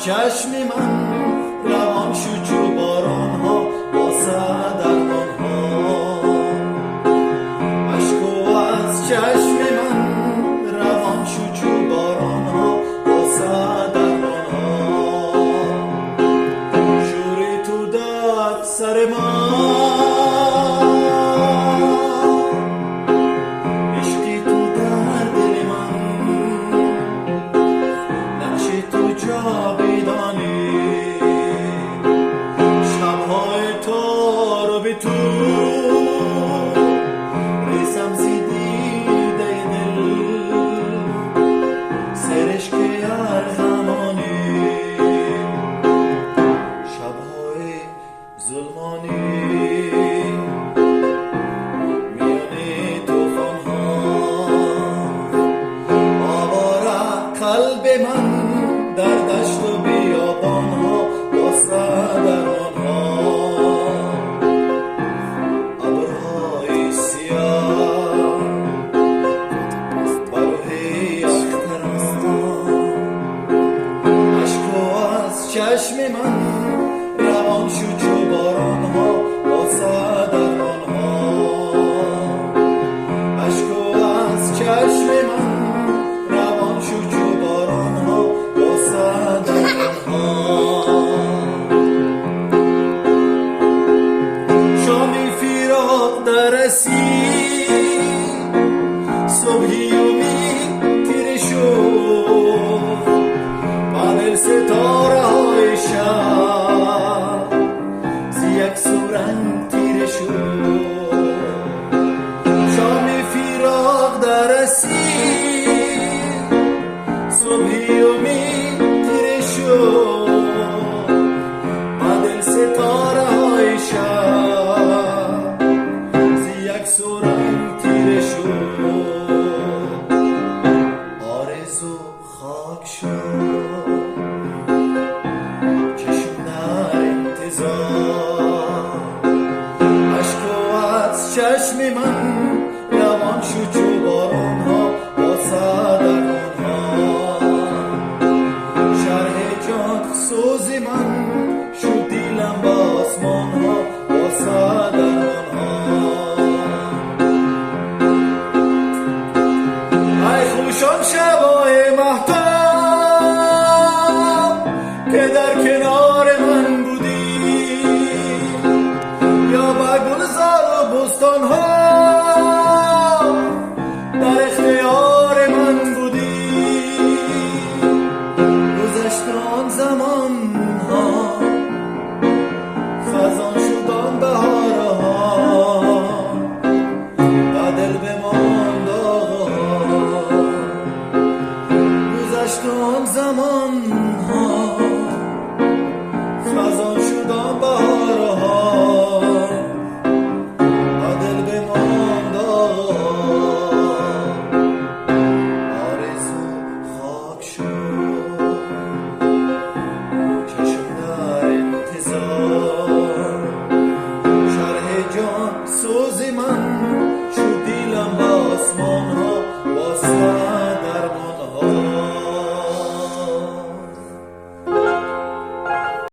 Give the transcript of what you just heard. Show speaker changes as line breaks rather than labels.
چشم من روان شد چو باران ها واسه درمان ها. اشکو از چشم من روان شد چو باران ها واسه درمان ها. شوری تو داد سر من، تو ریسم زیدی دل سرش که هر زمانی شبهای ظلمانی میانی توفان ها. آواره قلب من در دشت و بیابان ها واسه درمان ها. چشم من روان شد چو باران ها واسه درمان ها. اشکو از چشم من روان شد چو باران ها واسه درمان ها. شامی فراق درسی صبحی امید تیره شد پانل ستاره های شب زیک سورنگ تیره شد. شام فراق دررسید صبحی امید تیره شد پانل ستاره های شب زیک سورنگ تیره شد. آرزو خاک شد چشم من روان شد چو باران ها واسه درمان ها. شرح جان سوز من شد دیلم به آسمان ها واسه درمان ها. ای خوشان شبای مهتاب که در کنار من بودی یا به گلزار بستان ها در اختیار من بودی. گذشت آن زمان ها خزان شد آن بهارها و دل بماند آقا. گذشت آن زمان ها خزان